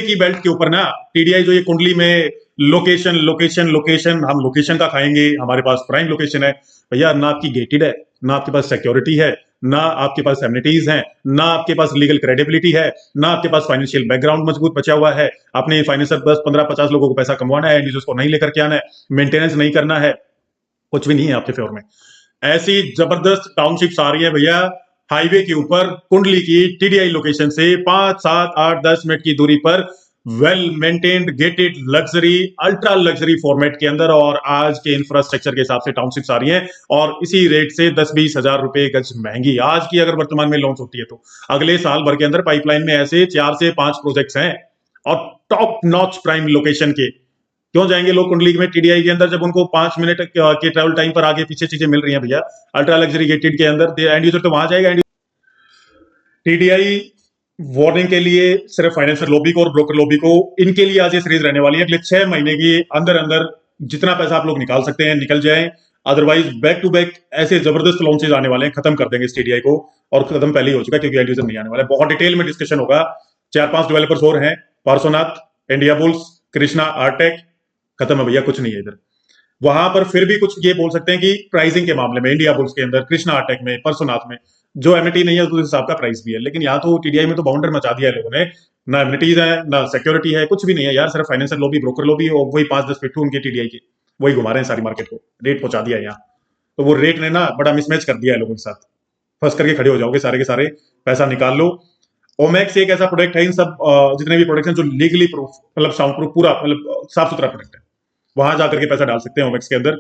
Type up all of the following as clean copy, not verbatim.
की बेल्ट के ऊपर ना टीडीआई जो ये कुंडली में लोकेशन लोकेशन लोकेशन, हम लोकेशन का खाएंगे, हमारे पास प्राइम लोकेशन है भैया, ना आपकी गेटेड है, ना आपके पास सिक्योरिटी है, ना आपके पास एमिनिटीज हैं, ना आपके पास लीगल क्रेडिबिलिटी है, ना आपके पास फाइनेंशियल बैकग्राउंड मजबूत बचा हुआ है। अपने फाइनेंसर बस 15-50 लोगों को पैसा कमवाना है, उसको नहीं लेकर के आना है, मेंटेनेंस नहीं करना है, कुछ भी नहीं है आपके फेवर में। ऐसी जबरदस्त टाउनशिप्स आ रही है भैया हाईवे के ऊपर कुंडली की टीडीआई लोकेशन से 5, 7, 8, 10 मिनट की दूरी पर, well maintained gated luxury ultra luxury format के अंदर, और आज के इंफ्रास्ट्रक्चर के हिसाब से टाउनशिप्स आ रही हैं, और इसी रेट से 10-20 हजार रुपए गज महंगी आज की अगर वर्तमान में लॉन्च होती है तो अगले साल भर के अंदर पाइपलाइन में ऐसे 4 से 5 प्रोजेक्ट्स हैं, और टॉप नॉच प्राइम लोकेशन के। क्यों जाएंगे लोग कुंडली में टीडीआई के अंदर जब उनको 5 मिनट के ट्रेवल टाइम पर आगे पीछे चीजें मिल रही हैं भैया अल्ट्रा लग्जरी गेटेड के अंदर। एंड यूजर तो वहां जाएगा। टीडीआई वार्निंग के लिए सिर्फ फाइनेंशियल लॉबी को और ब्रोकर लॉबी को, इनके लिए आज ये सीरीज रहने वाली है। अगले 6 महीने के अंदर अंदर जितना पैसा आप लोग निकाल सकते हैं निकल जाए, अदरवाइज बैक टू बैक ऐसे जबरदस्त लॉन्चेज आने वाले हैं, खत्म कर देंगे इस टीडीआई को, और खत्म पहले ही हो चुका है क्योंकि एंड यूजर नहीं आने वाला है। बहुत डिटेल में डिस्कशन होगा। 4-5 डेवलपर्स और हैं, पार्सोनाथ, इंडिया बुल्स, कृष्णा, आर्टेक, खत्म है भैया, कुछ नहीं है इधर। वहां पर फिर भी कुछ ये बोल सकते हैं कि प्राइसिंग के मामले में इंडिया बुल्स के अंदर, कृष्णा आर्टेक में, परसोनाथ में जो एमिनिटी नहीं है उस हिसाब का प्राइस भी है, लेकिन यहाँ तो टीडीआई में तो बाउंडर मचा दिया है लोगों ने, ना एमिनिटीज है ना सिक्योरिटी है, कुछ भी नहीं है यार, सिर्फ फाइनेंशियल लॉबी, ब्रोकर लॉबी, और वही 5-10 पिट्ठू उनके टीडीआई के वही घुमा रहे हैं सारी मार्केट को, रेट पहुंचा दिया है यहाँ। तो वो रेट ने ना बड़ा मिसमैच कर दिया है लोगों के साथ, फंस करके खड़े हो जाओगे सारे के सारे, पैसा निकाल लो। ओमैक्स एक ऐसा प्रोडक्ट है, इन सब जितने भी प्रोडक्ट हैं जो लीगली प्रूफ, मतलब साउंड प्रूफ, पूरा मतलब साफ सुथरा प्रोडक्ट है, वहां जाकर के पैसा डाल सकते हैं ओमैक्स के अंदर।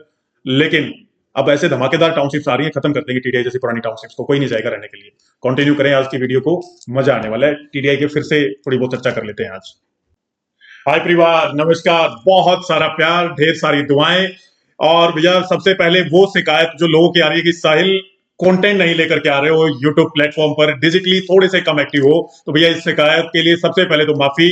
लेकिन अब ऐसे धमाकेदार टाउनशिप्स आ रही हैं, खत्म कर देंगे टीडीआई जैसी पुरानी टाउनशिप्स को, कोई नहीं जाएगा रहने के लिए। कंटिन्यू करें आज की वीडियो को, मजा आने वाला है। टीडीआई के फिर से थोड़ी बहुत चर्चा कर लेते हैं आज। हाय परिवार, नमस्कार, बहुत सारा प्यार, ढेर सारी दुआएं। और भैया सबसे पहले वो शिकायत जो लोगों की आ रही है कि साहिल कंटेंट नहीं लेकर के आ रहे हो यूट्यूब प्लेटफॉर्म पर, डिजिटली थोड़े से कम एक्टिव हो, तो भैया इस शिकायत के लिए सबसे पहले तो माफी।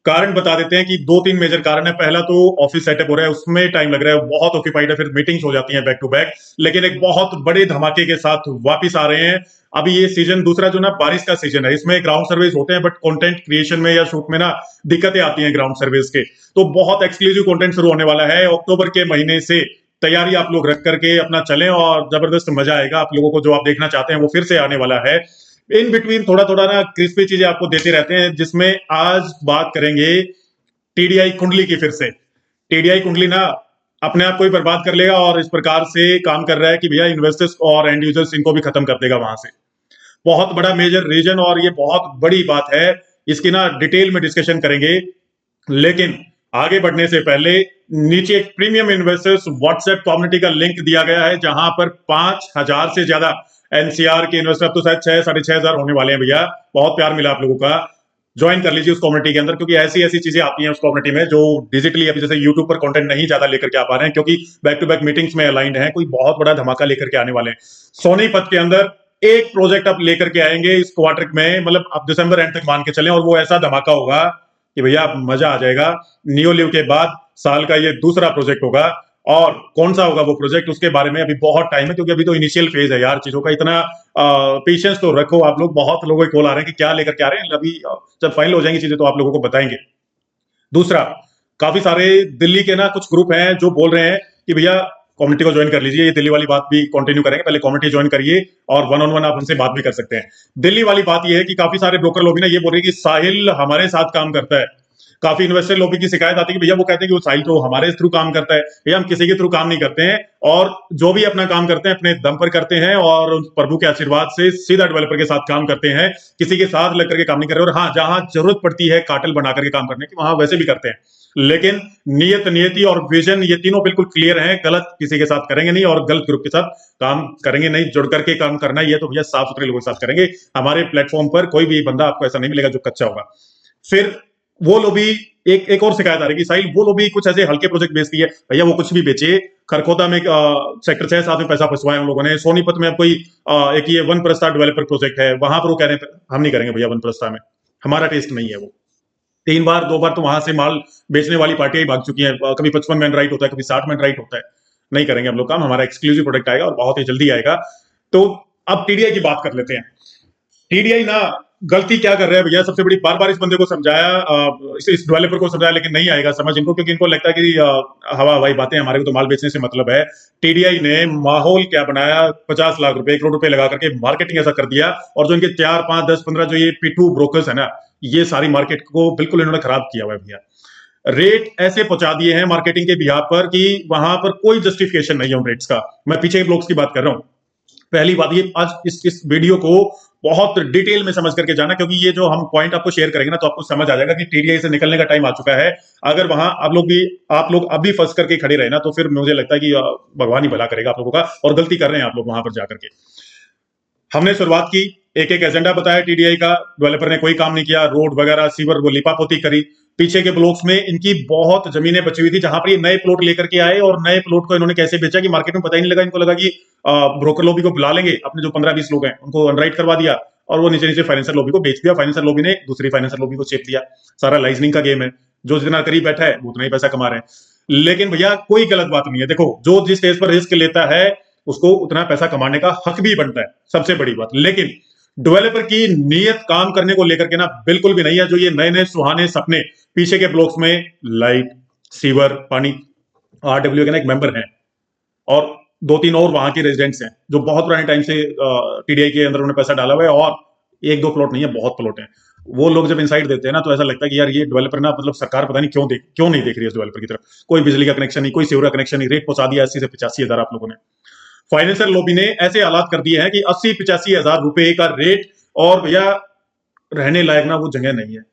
कारण बता देते हैं कि 2-3 मेजर कारण है। पहला तो ऑफिस सेटअप हो रहा है, उसमें टाइम लग रहा है, बहुत ऑक्यूपाइड है, फिर मीटिंग्स हो जाती हैं बैक टू बैक, लेकिन एक बहुत बड़े धमाके के साथ वापिस आ रहे हैं अभी ये सीजन। दूसरा जो ना बारिश का सीजन है, इसमें ग्राउंड सर्विस होते हैं, बट कंटेंट क्रिएशन में या शूट में ना दिक्कतें आती हैं ग्राउंड सर्विस के, तो बहुत एक्सक्लूसिव कंटेंट शुरू होने वाला है अक्टूबर के महीने से। तैयारी आप लोग रख करके अपना चलें, और जबरदस्त मजा आएगा आप लोगों को, जो आप देखना चाहते हैं वो फिर से आने वाला है। इन बिटवीन थोड़ा थोड़ा ना क्रिस्पी चीजें आपको देते रहते हैं, जिसमें आज बात करेंगे टीडीआई कुंडली की। फिर से टीडीआई कुंडली ना अपने आप को ही बर्बाद कर लेगा, और इस प्रकार से काम कर रहा है कि भैया इन्वेस्टर्स और एंड यूजर्स इनको भी खत्म कर देगा वहां से। बहुत बड़ा मेजर रीजन, और ये बहुत बड़ी बात है, इसकी ना डिटेल में डिस्कशन करेंगे। लेकिन आगे बढ़ने से पहले नीचे एक प्रीमियम इन्वेस्टर्स व्हाट्सएप कम्युनिटी का लिंक दिया गया है, जहां पर 5000 से ज्यादा एनसीआर के इन्वेस्टर, अब तो शायद 6-6.5 होने वाले हैं भैया, बहुत प्यार मिला आप लोगों का। ज्वाइन कर लीजिए उस कम्युनिटी के अंदर, क्योंकि ऐसी ऐसी चीजें आती हैं उस कम्युनिटी में जो डिजिटली अभी जैसे यूट्यूब पर कंटेंट नहीं ज्यादा लेकर के आ पा रहे हैं, क्योंकि बैक टू बैक मीटिंग्स में अलाइंड हैं, कोई बहुत बड़ा धमाका लेकर के आने वाले हैं। सोनीपत के अंदर एक प्रोजेक्ट आप लेकर के आएंगे इस क्वार्टर में, मतलब आप दिसंबर एंड तक मान के चलें, और वो ऐसा धमाका होगा कि भैया मजा आ जाएगा। नियोलिव के बाद साल का ये दूसरा प्रोजेक्ट होगा, और कौन सा होगा वो प्रोजेक्ट उसके बारे में अभी बहुत टाइम है, क्योंकि अभी तो इनिशियल फेज है यार चीजों का। इतना पेशेंस तो रखो आप लोग, बहुत लोगों के कॉल आ रहे हैं कि क्या लेकर के आ रहे हैं, अभी जब फाइनल हो जाएंगी चीजें तो आप लोगों को बताएंगे। दूसरा, काफी सारे दिल्ली के ना कुछ ग्रुप हैं जो बोल रहे हैं कि भैया कम्युनिटी को ज्वाइन कर लीजिए। ये दिल्ली वाली बात भी कंटिन्यू करेंगे, पहले कम्युनिटी ज्वाइन करिए और वन ऑन वन आप हमसे बात भी कर सकते हैं। दिल्ली वाली बात ये है कि काफी सारे ब्रोकर लोग भी ना ये बोल रहे हैं कि साहिल हमारे साथ काम करता है। काफी इन्वेस्टर लोगों की शिकायत आती है कि भैया वो कहते हैं कि वो साहिल तो हमारे थ्रू काम करता है। भैया हम किसी के थ्रू काम नहीं करते हैं, और जो भी अपना काम करते हैं अपने दम पर करते हैं, और प्रभु के आशीर्वाद से सीधा डेवलपर के साथ काम करते हैं, किसी के साथ लग करके काम नहीं कर रहे। और हाँ, जहां जरूरत पड़ती है कार्टेल बना करके काम करने की, वहां वैसे भी करते हैं, लेकिन नियत, नियति और विजन ये तीनों बिल्कुल क्लियर हैं। गलत किसी के साथ करेंगे नहीं, और गलत ग्रुप के साथ काम करेंगे नहीं। जुड़ करके काम करना ही है तो भैया साफ सुथरे लोगों के साथ करेंगे। हमारे प्लेटफॉर्म पर कोई भी बंदा आपको ऐसा नहीं मिलेगा जो कच्चा होगा। फिर वो लोग भी एक और शिकायत आ रही है कि साहिल वो लोग भी कुछ ऐसे हल्के प्रोजेक्ट बेचती है। भैया वो कुछ भी बेचे, खरखोदा में सेक्टर 6-7 में पैसा फंसवाया उन लोगों ने। सोनीपत में अब कोई एक ये वन प्रस्ताव डेवलपर प्रोजेक्ट है, वहां पर वो कह रहे हैं हम नहीं करेंगे भैया वन प्रस्ताव में, हमारा टेस्ट नहीं है वो। 3 बार 2 बार तो वहां से माल बेचने वाली पार्टियां भाग चुकी हैं। कभी 55 मैन राइट होता है, कभी 60 मैन राइट होता है। नहीं करेंगे हम लोग काम, हमारा एक्सक्लूसिव प्रोडक्ट आएगा और बहुत ही जल्दी आएगा। तो अब टीडीआई की बात कर लेते हैं। टीडीआई ना गलती क्या कर रहे हैं भैया, सबसे बड़ी बार बार इस बंदे को समझाया, इस डेवलपर को समझाया, लेकिन नहीं आएगा समझ इनको, क्योंकि इनको लगता है कि हवा हवाई बातें, हमारे को तो माल बेचने से मतलब है। टीडीआई ने माहौल क्या बनाया, 50 लाख रुपए 1 करोड़ रुपए लगा करके मार्केटिंग ऐसा कर दिया, और जो इनके 4 5 10 15 जो ये P2 ब्रोकर्स है ना, ये सारी मार्केट को बिल्कुल इन्होंने खराब किया हुआ है भैया। रेट ऐसे पहुंचा दिए हैं मार्केटिंग के बिहाफ पर कि वहां पर कोई जस्टिफिकेशन नहीं है उन रेट्स का। मैं पीछे के ब्लॉग्स की बात कर रहा हूं। पहली बात, ये आज इस वीडियो को बहुत डिटेल में समझ करके जाना, क्योंकि ये जो हम पॉइंट आपको शेयर करेंगे ना, तो आपको समझ आ जाएगा कि टीडीआई से निकलने का टाइम आ चुका है। अगर वहां आप लोग अभी फंस करके खड़े रहे ना, तो फिर मुझे लगता है कि भगवान ही भला करेगा आप लोगों का, और गलती कर रहे हैं आप लोग वहां पर जाकर के। हमने शुरुआत की, एक एक एजेंडा बताया टीडीआई का, डेवलपर ने कोई काम नहीं किया, रोड वगैरह सीवर वो लिपापोती करी। पीछे के ब्लॉक्स में इनकी बहुत जमीनें बची हुई थी, जहां पर ये नए प्लॉट लेकर के आए, और नए प्लॉट को इन्होंने कैसे बेचा कि मार्केट में पता ही नहीं लगा। इनको लगा कि ब्रोकर लॉबी को बुला लेंगे, अपने जो 15 20 लोग हैं उनको अनराइट करवा दिया, और वो नीचे नीचे फाइनेंशियल लॉबी को बेच दिया। फाइनेंशियल लॉबी ने दूसरी फाइनेंशियल लॉबी को चेप दिया। सारा लाइजनिंग का गेम है, जो जितना करीब बैठा है वो उतना ही पैसा कमा रहे हैं। लेकिन भैया कोई गलत बात नहीं है, देखो जो जिस स्टेज पर रिस्क लेता है उसको उतना पैसा कमाने का हक भी बनता है, सबसे बड़ी बात। लेकिन डेवलपर की नीयत काम करने को लेकर के ना बिल्कुल भी नहीं है। जो ये नए नए सुहाने सपने पीछे के ब्लॉक्स में लाइट सीवर पानी, आरडब्ल्यू के ना एक मेंबर हैं, और 2 3 और वहां के रेजिडेंट्स हैं, जो बहुत पुराने टाइम से टीडीआई के अंदर उन्होंने पैसा डाला हुआ है, और 1 2 प्लॉट नहीं है, बहुत प्लॉट हैं। वो लोग जब इनसाइड देते हैं ना, तो ऐसा लगता है कि यार ये डेवलपर ना, मतलब सरकार पता नहीं क्यों नहीं देख रही है इस डेवलपर की तरफ। कोई बिजली का कनेक्शन नहीं, कोई सीवर का कनेक्शन नहीं, रेट पहुंचा दिया 80 से 85 हजार आप लोगों ने। फाइनेंशियल लॉबी ने ऐसे हालात कर दिए हैं कि 80 85 हजार रुपए का रेट, और भैया रहने लायक ना वो जगह नहीं है,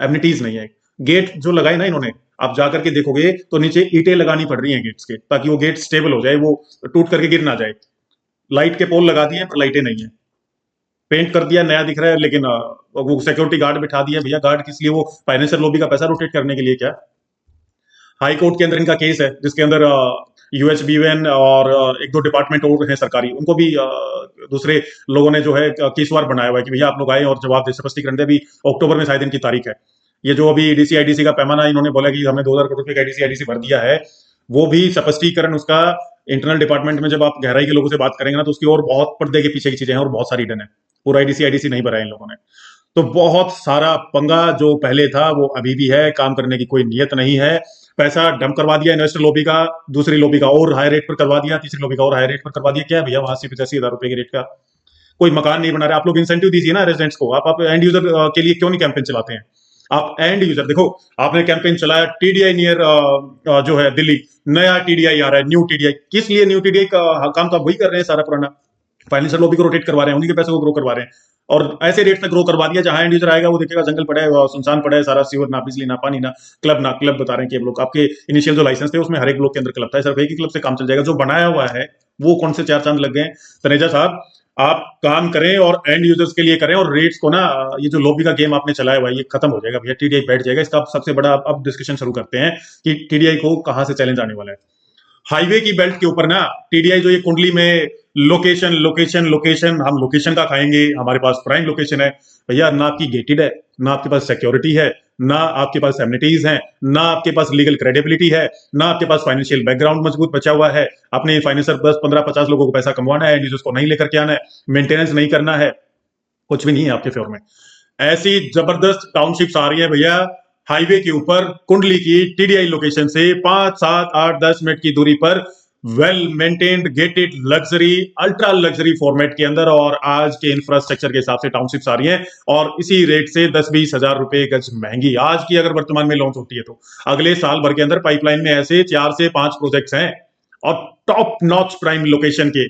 एमिनिटीज नहीं है। गेट जो लगाए ना इन्होंने, आप जाकर के देखोगे तो नीचे ईंटें लगानी पड़ रही हैं गेट्स के, ताकि वो गेट स्टेबल हो जाए, वो टूट करके गिर ना जाए। लाइट के पोल लगा दिए पर लाइटें नहीं है। पेंट कर दिया, नया दिख रहा है, लेकिन वो सिक्योरिटी गार्ड बिठा दिया। भैया गार्ड किस लिए? वो फाइनेंशियल लॉबी का पैसा रोटेट करने के लिए क्या? हाई कोर्ट के अंदर इनका केस है, जिसके अंदर यूएचबीएन और 1 2 डिपार्टमेंट और हैं सरकारी, उनको भी दूसरे लोगों ने जो है केसवार बनाया हुआ है कि भैया आप लोग आए और जवाब दे, स्पष्टीकरण दे। अभी अक्टूबर में शायद इनकी तारीख है। ये जो अभी डीसी आईडीसी का पैमाना इन्होंने बोला कि हमने 2000 करोड़ रुपए का डीसी आईडीसी भर दिया है, वो भी स्पष्टीकरण उसका इंटरनल डिपार्टमेंट में जब आप गहराई के लोगों से बात करेंगे ना, तो उसकी और बहुत पर्दे के पीछे की चीजें हैं, और बहुत सारी डन है। पूरा डीसी आईडीसी नहीं भरा है इन लोगों ने। तो बहुत सारा पंगा जो पहले था वो अभी भी है, काम करने की कोई नियत नहीं है। पैसा डंप करवा दिया इन्वेस्टर लॉबी का, दूसरी लॉबी का और हाई रेट पर करवा दिया, तीसरी लॉबी का और हाई रेट पर करवा दिया। क्या है भैया, वहां से 85 हजार रुपए के रेट का कोई मकान नहीं बना रहे। आप लोग इंसेंटिव दीजिए ना रेजिडेंट्स को। आप एंड यूजर के लिए क्यों नहीं कैंपेन चलाते हैं? आप एंड यूजर देखो, आपने कैंपेन चलाया टीडीआई नियर जो है दिल्ली, नया टीडीआई आ रहा है, न्यू टीडीआई। किस लिए न्यू टीडीआई का काम तो आप वही कर रहे हैं, सारा पुराना फाइनेंशियल लॉबी को रोटेट करवा रहे हैं, उन्हीं के पैसे को ग्रो करवा रहे हैं, और ऐसे रेट तक ग्रो करवा दिया जहां एंड यूजर आएगा वो देखेगा जंगल पड़ा है, सुनसान पड़ा है, सारा सीवर ना, बिजली ना, पानी ना, क्लब बता रहे हैं कि अब लोग आपके इनिशियल जो लाइसेंस थे उसमें हर एक ब्लॉक के अंदर क्लब था, सिर्फ एक ही क्लब से काम चल जाएगा। जो बनाया हुआ है वो कौन से 4 चांद लग गए हैं? तनेजा साहब, आप काम करें और एंड यूजर्स के लिए करें, और रेट्स को ना, ये जो लॉबी का गेम आपने चलाया हुआ है ये खत्म हो जाएगा भैया, टीडीआई बैठ जाएगा। इसका सबसे बड़ा अब डिस्कशन शुरू करते हैं कि टीडीआई को कहां से चैलेंज आने वाला है। हाईवे की बेल्ट के ऊपर ना टीडीआई जो ये कुंडली में लोकेशन लोकेशन लोकेशन, हम लोकेशन का खाएंगे, हमारे पास प्राइम लोकेशन है। भैया ना आपकी गेटेड है, ना आपके पास सिक्योरिटी है, ना आपके पास एमिनिटीज हैं, ना आपके पास लीगल क्रेडिबिलिटी है, ना आपके पास फाइनेंशियल बैकग्राउंड मजबूत बचा हुआ है। अपने फाइनेंसर 10 15 50 लोगों को पैसा कमवाना है, यूजर्स को नहीं लेकर के आना है, मेंटेनेंस नहीं करना है, कुछ भी नहीं है आपके फेवर में। ऐसी जबरदस्त टाउनशिप्स आ रही है भैया हाईवे के ऊपर, कुंडली की टीडीआई लोकेशन से 5 7 8 10 मिनट की दूरी पर, well maintained gated luxury ultra luxury format के अंदर, और आज के इंफ्रास्ट्रक्चर के हिसाब से टाउनशिप्स आ रही हैं, और इसी रेट से 10 20 हजार रुपए गज महंगी आज की अगर वर्तमान में लॉन्च होती है तो अगले साल भर के अंदर पाइपलाइन में ऐसे 4 से 5 प्रोजेक्ट्स हैं, और टॉप नॉच प्राइम लोकेशन के।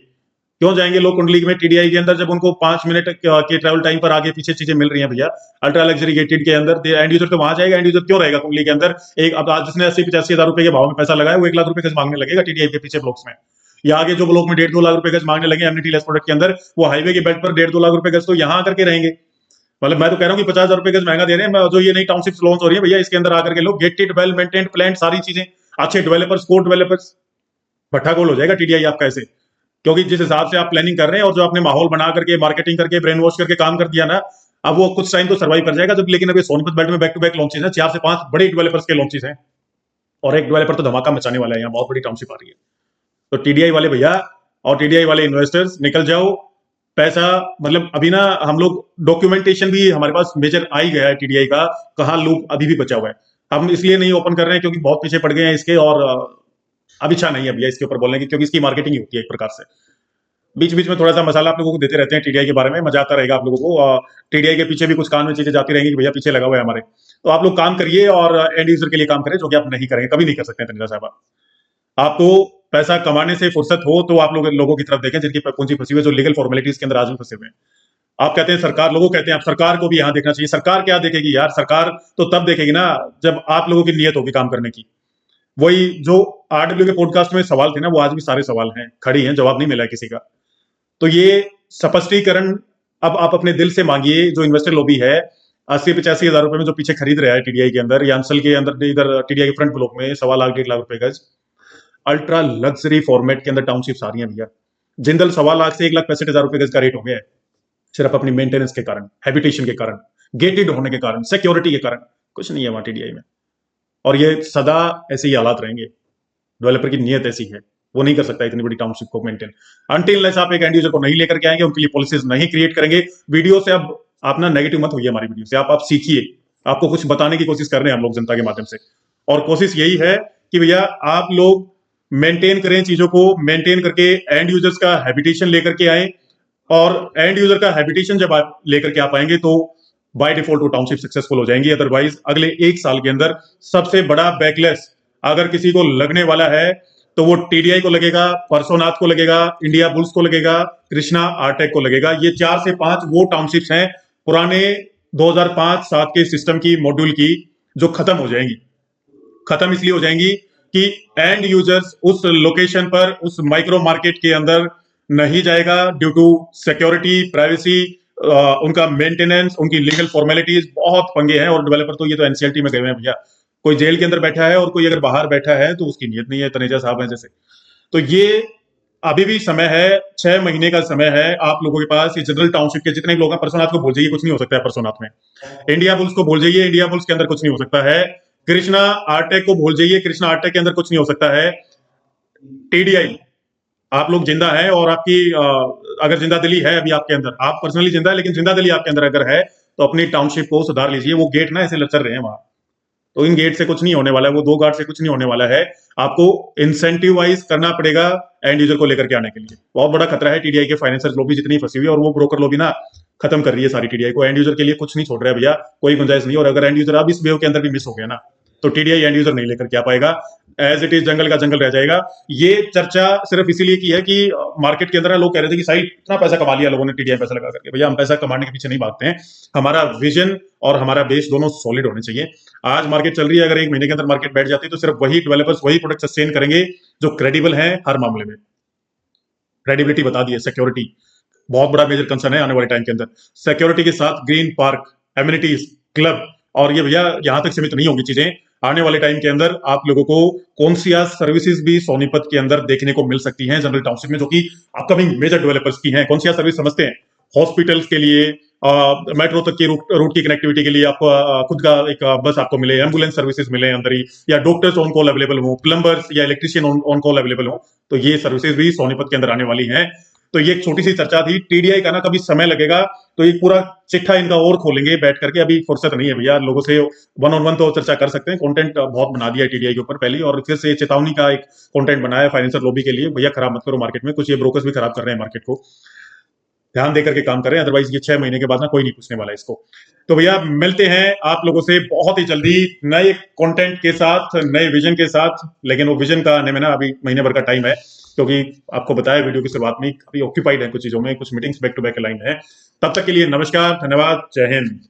क्यों जाएंगे लोग कुंडली में टीडीआई के अंदर, जब उनको 5 मिनट के ट्रैवल टाइम पर आगे पीछे चीजें मिल रही हैं भैया अल्ट्रा लग्जरी गेटेड के अंदर? एंड यूजर तो वहां जाएगा, एंड यूजर क्यों रहेगा कुंडली के अंदर? एक अब आज जिसने 80 85 हजार रुपए के भाव में पैसा लगाया वो 1 लाख रुपए गज मांगने लगेगा टीडीआई के पीछे ब्लॉक्स में, या आगे जो ब्लॉक में 1.5 2 लाख रुपए गज मांगने लगे एमिनिटी लेस प्रोडक्ट के अंदर, वो हाईवे के बेल्ट पर 1.5 2 लाख रुपए गज तो यहाँ आकर के रहेंगे। मतलब मैं तो कह रहा हूँ कि 50 हजार रुपए गज महंगा दे रहे हैं जो ये नई टाउनशिप लॉन्च हो रही है भैया, इसके अंदर आकर के लोग गेटेड वेल मेंटेन्ड प्लान, सारी चीजें, अच्छे डेवलपर्स, कोर डेवलपर्स, भट्ठा गोल हो जाएगा टीडीआई आपका ऐसे। क्योंकि जिस हिसाब से आप प्लानिंग कर रहे हैं और जो आपने माहौल बना करके मार्केटिंग करके ब्रेन वॉश करके काम कर दिया ना, अब वो कुछ टाइम तो सर्वाइव कर जाएगा जब, लेकिन अभी सोनीपत बेल्ट में बैक टू बैक लॉन्चेस हैं, 4 से 5 बड़े डेवलपर्स के लॉन्चेस हैं, और एक डेवलपर तो धमाका मचाने वाला है, यहाँ बहुत बड़ी टाउनशिप आ रही है। तो टीडीआई वाले भैया और टीडीआई वाले इन्वेस्टर्स निकल जाओ, पैसा मतलब अभी ना हम लोग डॉक्यूमेंटेशन भी हमारे पास मेजर आ ही गया है टीडीआई का, कहाँ लूप अभी भी बचा हुआ है। हम इसलिए नहीं ओपन कर रहे हैं क्योंकि बहुत पीछे पड़ गए हैं इसके, और अब इच्छा नहीं है भैया इसके ऊपर बोलने की, क्योंकि इसकी मार्केटिंग ही होती है एक प्रकार से। बीच बीच में थोड़ा सा मसाला आप लोगों को देते रहते हैं टीडीआई के बारे में, मजा आता रहेगा आप लोगों को। टीडीआई के पीछे भी कुछ कान में चीजें जाती रहेंगी कि भैया पीछे लगा हुआ है हमारे। तो आप लोग काम करिए और एंड यूजर के लिए काम करें, जो कि आप नहीं करेंगे, कभी नहीं कर सकते हैं तनिजा साहब। आपको पैसा कमाने से फुर्सत हो तो आप लोगों की तरफ देखें जिनकी पूंजी फंसी हुई है, जो लीगल फॉर्मेलिटीज के अंदर आज भी फंसे हुए हैं। आप कहते हैं सरकार, लोगों कहते हैं आप सरकार को भी यहां देखना चाहिए। सरकार क्या देखेगी यार, सरकार तो तब देखेगी ना जब आप लोगों की नीयत होगी काम करने की। वही जो आरडब्ल्यू के पॉडकास्ट में सवाल थे ना, वो आज भी सारे सवाल हैं, खड़ी हैं, जवाब नहीं मिला है किसी का। तो ये स्पष्टीकरण अब आप अपने दिल से मांगिए। जो इन्वेस्टर लॉबी है 80-85 हजार रुपए में जो पीछे खरीद रहा है टीडीआई के अंदर, या अंसल के अंदर, इधर टीडीआई के फ्रंट ब्लॉक में 1.25 लाख 1.5 लाख रुपए गज अल्ट्रा लग्जरी फॉर्मेट के अंदर टाउनशिप्स आ रही हैं भैया। जिंदल 1.25 लाख से 1,65,000 रुपए गज का रेट हो गया है, सिर्फ अपनी मेंटेनेंस के कारण, हैबिटेशन के कारण, गेटेड होने के कारण, सिक्योरिटी के कारण। कुछ नहीं है वहां टीडीआई में, और ये सदा ऐसे ही हालात रहेंगे। डेवलपर की नीयत ऐसी है, वो नहीं कर सकता इतनी बड़ी टाउनशिप को मेंटेन, अनटिल आप एक एंड यूजर को नहीं लेकर के आएंगे, उनके लिए पॉलिसीज नहीं क्रिएट करेंगे। वीडियो से अब आप ना नेगेटिव मत होइए हमारी वीडियो से, आप सीखिए। आपको कुछ बताने की कोशिश कर रहे हैं हम लोग जनता के माध्यम से, और कोशिश यही है कि भैया आप लोग मेंटेन करें चीजों को, मेंटेन करके एंड यूजर्स का हैबिटेशन लेकर के आए। और एंड यूजर का हैबिटेशन जब आप लेकर के आप आएंगे तो बाय डिफॉल्ट वो टाउनशिप सक्सेसफुल हो जाएंगी। अदरवाइज अगले 1 साल के अंदर सबसे बड़ा बैकलेस अगर किसी को लगने वाला है तो वो टीडीआई को लगेगा, परसोनाथ को लगेगा, इंडिया बुल्स को लगेगा, कृष्णा आर्टेक को लगेगा। ये 4 से 5 वो टाउनशिप्स हैं पुराने 2005-7 के सिस्टम की, मॉड्यूल की, जो खत्म हो जाएंगी। खत्म इसलिए हो जाएंगी कि एंड यूजर्स उस लोकेशन पर, उस माइक्रो मार्केट के अंदर नहीं जाएगा ड्यू टू सिक्योरिटी, प्राइवेसी, उनका मेंटेनेंस, उनकी लीगल फॉर्मेलिटीज, बहुत पंगे हैं। और डेवलपर तो ये तो एनसीएलटी में गए हैं भैया, कोई जेल के अंदर बैठा है और कोई अगर बाहर बैठा है तो उसकी नीयत नहीं है, तनेजा साहब है जैसे। तो ये अभी भी समय है, 6 महीने का समय है आप लोगों के पास। ये जनरल टाउनशिप के जितने लोग हैं, परसोनाथ को भूल जाइए, कुछ नहीं हो सकता है परसोनाथ में। इंडिया बुल्स को भूल जाइए, इंडिया बुल्स के अंदर कुछ नहीं हो सकता है। कृष्णा आर्टेक को भूल जाइए, कृष्णा आर्टेक के अंदर कुछ नहीं हो सकता है। टीडीआई, आप लोग जिंदा है, और आपकी अगर जिंदा दिली है अभी आपके अंदर, आप पर्सनली जिंदा है लेकिन जिंदा दिली आपके अंदर अगर है, तो अपनी टाउनशिप को सुधार लीजिए। वो गेट ना ऐसे लचर रहे हैं वहां, तो इन गेट से कुछ नहीं होने वाला है, वो 2 गार्ड से कुछ नहीं होने वाला है। आपको इंसेंटिवाइज करना पड़ेगा एंड यूजर को लेकर के आने के लिए। बहुत बड़ा खतरा है टीडीआई के फाइनेंशियल लॉबी जितनी फंसी हुई है, और वो ब्रोकर लॉबी ना खत्म कर रही है सारी टीडीआई को। एंड यूजर के लिए कुछ नहीं छोड़ रहा है भैया, कोई गुंजाइश नहीं। और अगर एंड यूजर अब इस वेव के अंदर भी मिस हो गया ना, तो टीडीआई एंड यूजर नहीं लेकर के आ पाएगा, एज इट इज जंगल का जंगल रह जाएगा। ये चर्चा सिर्फ इसीलिए की है कि मार्केट के अंदर लोग कह रहे थे कि साइड इतना पैसा कमा लिया लोगों ने टीडीआई पैसा लगा करके। भैया हम पैसा कमाने के पीछे नहीं भागते हैं, हमारा विजन और हमारा बेस दोनों सॉलिड होने चाहिए। आज मार्केट चल रही है, अगर 1 महीने के अंदर मार्केट बैठ जाती है तो सिर्फ वही डेवलपर्स वही प्रोडक्ट सस्टेन करेंगे जो क्रेडिबल है हर मामले में। क्रेडिबिलिटी बता दी है, सिक्योरिटी बहुत बड़ा मेजर कंसर्न है आने वाले टाइम के अंदर। सिक्योरिटी के साथ ग्रीन पार्क, एमिनिटीज, क्लब, और ये भैया यहां तक सीमित नहीं होंगी चीजें। आने वाले टाइम के अंदर आप लोगों को कौनसिया सर्विसेज भी सोनीपत के अंदर देखने को मिल सकती हैं जनरल टाउनशिप में, जो कि अपकमिंग मेजर डेवलपर्स की हैं। कौनसिया सर्विस समझते हैं? हॉस्पिटल्स के लिए, मेट्रो तक की रूट की कनेक्टिविटी के लिए आपको खुद का एक बस आपको मिले, एम्बुलेंस सर्विसेज मिले अंदर ही, या डॉक्टर्स ऑन कॉल अवेलेबल हो, प्लम्बर्स या इलेक्ट्रिशियन ऑन कॉल अवेलेबल हो, तो ये सर्विसेज भी सोनीपत के अंदर आने वाली हैं। तो ये एक छोटी सी चर्चा थी। टीडीआई का ना कभी समय लगेगा तो एक पूरा चिट्ठा इनका और खोलेंगे बैठ करके, अभी फुर्सत नहीं है भैया। लोगों से 1-on-1 तो चर्चा कर सकते हैं, कंटेंट बहुत बना दिया है टीडीआई के ऊपर पहले, और फिर से चेतावनी का एक कंटेंट बनाया है फाइनेंशियल लॉबी के लिए, भैया खराब मत करो मार्केट में। कुछ ये ब्रोकर्स भी खराब कर रहे हैं मार्केट को, ध्यान देकर के काम करें, अदरवाइज ये 6 महीने के बाद ना कोई नहीं पूछने वाला इसको। तो भैया मिलते हैं आप लोगों से बहुत ही जल्दी नए कंटेंट के साथ, नए विजन के साथ। लेकिन वो विजन का आने में ना अभी महीने भर का टाइम है, क्योंकि आपको बताया वीडियो की शुरुआत में अभी ऑक्यूपाइड है कुछ चीजों में, कुछ meetings back to back line है। तब तक के लिए नमस्कार, धन्यवाद, जय हिंद।